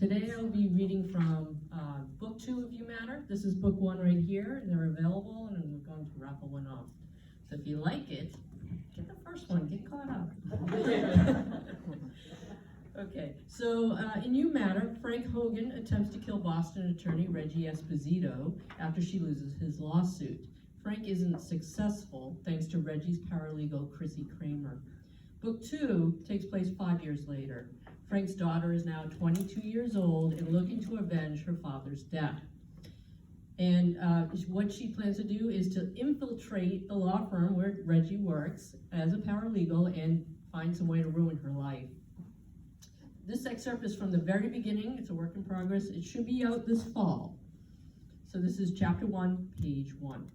Today I'll be reading from book 2 of You Matter. This is book 1 right here, and they're available, and we're going to raffle one off. So if you like it, get the first one, get caught up. Okay, so in You Matter, Frank Hogan attempts to kill Boston attorney Reggie Esposito after she loses his lawsuit. Frank isn't successful thanks to Reggie's paralegal, Chrissy Kramer. Book 2 takes place 5 years later. Frank's daughter is now 22 years old and looking to avenge her father's death. And what she plans to do is to infiltrate the law firm where Reggie works as a paralegal and find some way to ruin her life. This excerpt is from the very beginning. It's a work in progress. It should be out this fall. So this is chapter 1, page 1.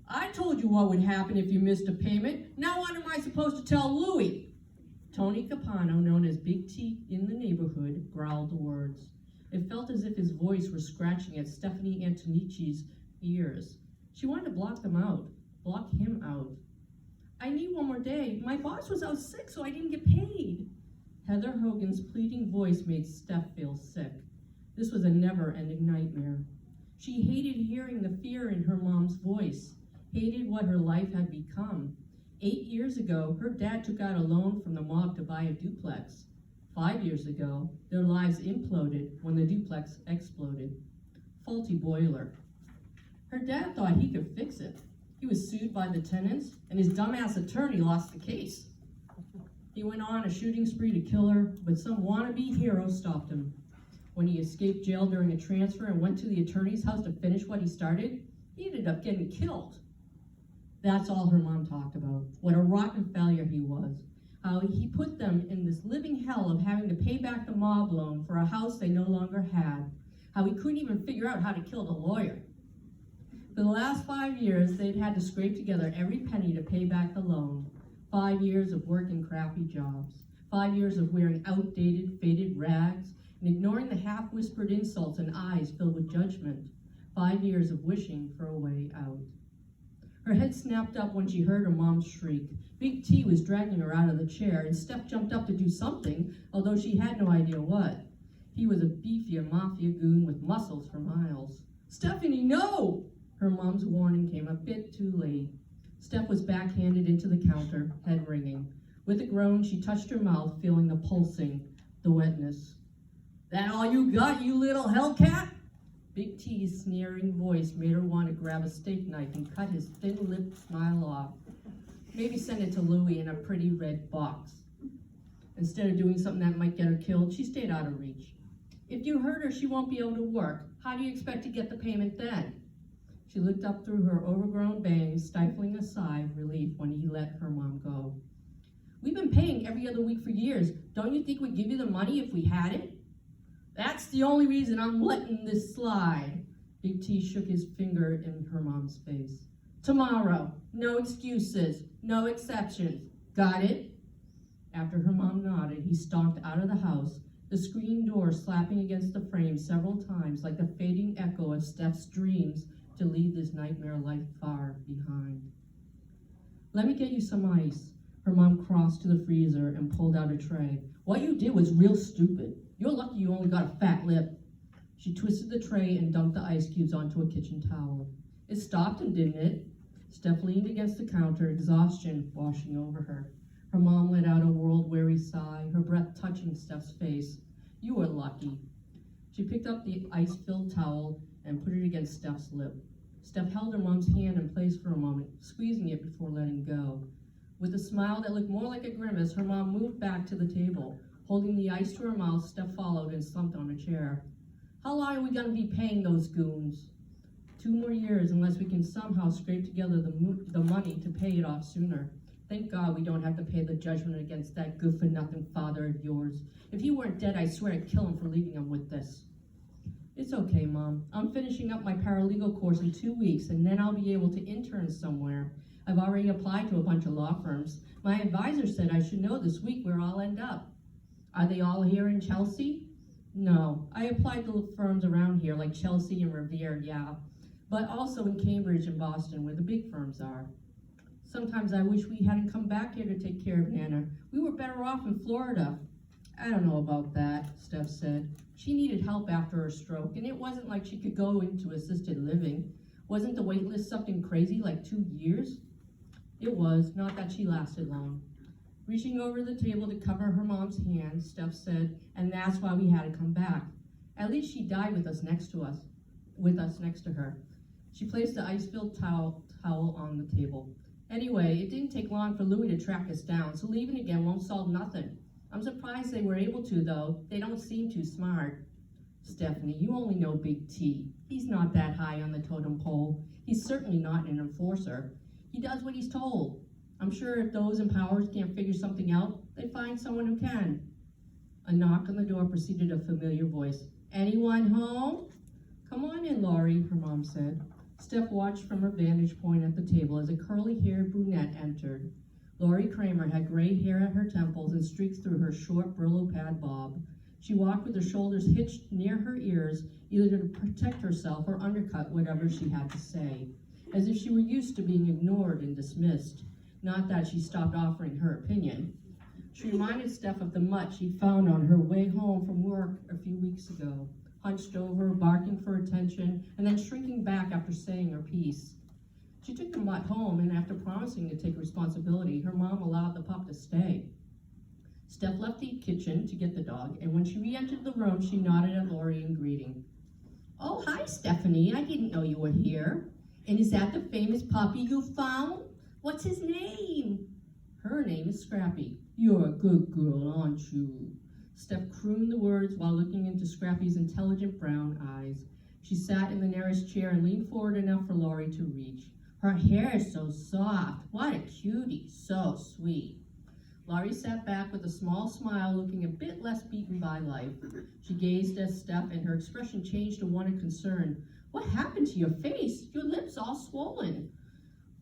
I told you what would happen if you missed a payment. Now what am I supposed to tell Louie? Tony Capano, known as Big T in the neighborhood, growled the words. It felt as if his voice were scratching at Stephanie Antonici's ears. She wanted to block them out, block him out. I need one more day. My boss was out sick, so I didn't get paid. Heather Hogan's pleading voice made Steph feel sick. This was a never-ending nightmare. She hated hearing the fear in her mom's voice, hated what her life had become. 8 years ago, her dad took out a loan from the mob to buy a duplex. 5 years ago, their lives imploded when the duplex exploded. Faulty boiler. Her dad thought he could fix it. He was sued by the tenants, and his dumbass attorney lost the case. He went on a shooting spree to kill her, but some wannabe hero stopped him. When he escaped jail during a transfer and went to the attorney's house to finish what he started, he ended up getting killed. That's all her mom talked about, what a rotten failure he was, how he put them in this living hell of having to pay back the mob loan for a house they no longer had, how he couldn't even figure out how to kill the lawyer. For the last 5 years, they'd had to scrape together every penny to pay back the loan. 5 years of working crappy jobs, 5 years of wearing outdated, faded rags, and ignoring the half-whispered insults and eyes filled with judgment. 5 years of wishing for a way out. Her head snapped up when she heard her mom's shriek. Big T was dragging her out of the chair, and Steph jumped up to do something, although she had no idea what. He was a beefier mafia goon with muscles for miles. Stephanie, no! Her mom's warning came a bit too late. Steph was backhanded into the counter, head ringing. With a groan, she touched her mouth, feeling the pulsing, the wetness. That all you got, you little hellcat? Big T's sneering voice made her want to grab a steak knife and cut his thin-lipped smile off. Maybe send it to Louie in a pretty red box. Instead of doing something that might get her killed, she stayed out of reach. If you hurt her, she won't be able to work. How do you expect to get the payment then? She looked up through her overgrown bangs, stifling a sigh of relief when he let her mom go. We've been paying every other week for years. Don't you think we'd give you the money if we had it? That's the only reason I'm letting this slide. Big T shook his finger in her mom's face. Tomorrow, no excuses, no exceptions. Got it? After her mom nodded, he stalked out of the house, the screen door slapping against the frame several times like the fading echo of Steph's dreams to leave this nightmare life far behind. Let me get you some ice. Her mom crossed to the freezer and pulled out a tray. What you did was real stupid. You're lucky you only got a fat lip. She twisted the tray and dumped the ice cubes onto a kitchen towel. It stopped him, didn't it? Steph leaned against the counter, exhaustion washing over her. Her mom let out a world-weary sigh, her breath touching Steph's face. You were lucky. She picked up the ice-filled towel and put it against Steph's lip. Steph held her mom's hand in place for a moment, squeezing it before letting go. With a smile that looked more like a grimace, her mom moved back to the table. Holding the ice to her mouth, Steph followed and slumped on a chair. How long are we going to be paying those goons? 2 more years, unless we can somehow scrape together the money to pay it off sooner. Thank God we don't have to pay the judgment against that good-for-nothing father of yours. If he weren't dead, I swear I'd kill him for leaving him with this. It's okay, Mom. I'm finishing up my paralegal course in 2 weeks, and then I'll be able to intern somewhere. I've already applied to a bunch of law firms. My advisor said I should know this week where I'll end up. Are they all here in Chelsea? No. I applied to firms around here, like Chelsea and Revere, yeah. But also in Cambridge and Boston, where the big firms are. Sometimes I wish we hadn't come back here to take care of Nana. We were better off in Florida. I don't know about that, Steph said. She needed help after her stroke, and it wasn't like she could go into assisted living. Wasn't the wait list something crazy like 2 years? It was, not that she lasted long. Reaching over the table to cover her mom's hand, Steph said, and that's why we had to come back. At least she died with us next to her. She placed the ice-filled towel on the table. Anyway, it didn't take long for Louie to track us down, so leaving again won't solve nothing. I'm surprised they were able to, though. They don't seem too smart. Stephanie, you only know Big T. He's not that high on the totem pole. He's certainly not an enforcer. He does what he's told. I'm sure if those in power can't figure something out, they find someone who can. A knock on the door preceded a familiar voice. Anyone home? Come on in, Laurie, her mom said. Steph watched from her vantage point at the table as a curly-haired brunette entered. Laurie Kramer had gray hair at her temples and streaks through her short Brillo pad bob. She walked with her shoulders hitched near her ears, either to protect herself or undercut whatever she had to say, as if she were used to being ignored and dismissed. Not that she stopped offering her opinion. She reminded Steph of the mutt she'd found on her way home from work a few weeks ago, hunched over, barking for attention, and then shrinking back after saying her piece. She took the mutt home, and after promising to take responsibility, her mom allowed the pup to stay. Steph left the kitchen to get the dog, and when she re-entered the room, she nodded at Laurie in greeting. Oh, hi, Stephanie. I didn't know you were here. And is that the famous puppy you found? What's his name? Her name is Scrappy. You're a good girl, aren't you? Steph crooned the words while looking into Scrappy's intelligent brown eyes. She sat in the nearest chair and leaned forward enough for Laurie to reach. Her hair is so soft. What a cutie. So sweet. Laurie sat back with a small smile, looking a bit less beaten by life. She gazed at Steph, and her expression changed to one of concern. What happened to your face? Your lips all swollen.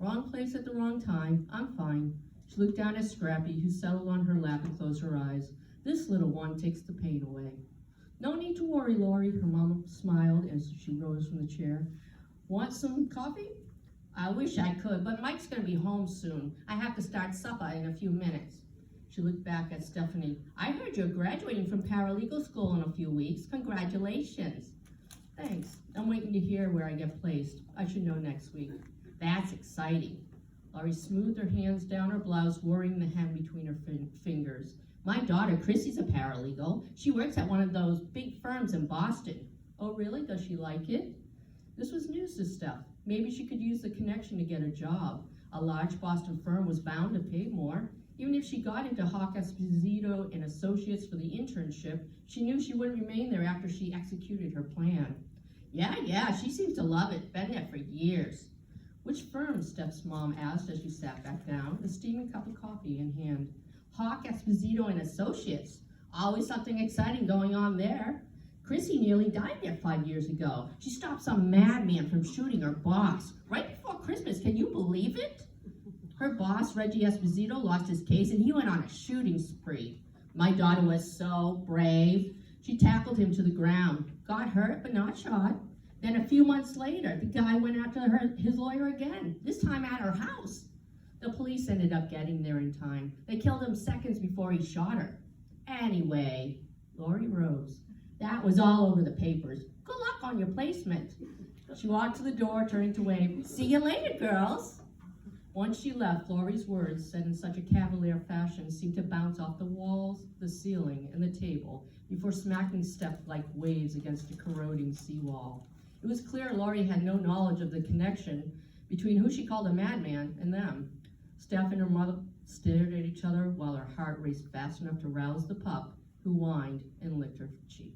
Wrong place at the wrong time. I'm fine. She looked down at Scrappy, who settled on her lap and closed her eyes. This little one takes the pain away. No need to worry, Laurie, her mom smiled as she rose from the chair. Want some coffee? I wish I could, but Mike's going to be home soon. I have to start supper in a few minutes. She looked back at Stephanie. I heard you're graduating from paralegal school in a few weeks. Congratulations. Thanks. I'm waiting to hear where I get placed. I should know next week. That's exciting. Laurie smoothed her hands down her blouse, worrying the hem between her fingers. My daughter, Chrissy's a paralegal. She works at one of those big firms in Boston. Oh, really? Does she like it? This was news to Steph. Maybe she could use the connection to get a job. A large Boston firm was bound to pay more. Even if she got into Hawk Esposito and Associates for the internship, she knew she wouldn't remain there after she executed her plan. Yeah, she seems to love it. Been there for years. Which firm? Steph's mom asked as she sat back down, a steaming cup of coffee in hand. Hawk Esposito and Associates. Always something exciting going on there. Chrissy nearly died there 5 years ago. She stopped some madman from shooting her boss right before Christmas. Can you believe it? Her boss, Reggie Esposito, lost his case and he went on a shooting spree. My daughter was so brave. She tackled him to the ground, got hurt but not shot. Then a few months later, the guy went after his lawyer again, this time at her house. The police ended up getting there in time. They killed him seconds before he shot her. Anyway, Laurie rose. That was all over the papers. Good luck on your placement. She walked to the door, turning to wave. See you later, girls. Once she left, Laurie's words, said in such a cavalier fashion, seemed to bounce off the walls, the ceiling, and the table before smacking Steph like waves against a corroding seawall. It was clear Laurie had no knowledge of the connection between who she called a madman and them. Steph and her mother stared at each other while her heart raced fast enough to rouse the pup, who whined and licked her cheek.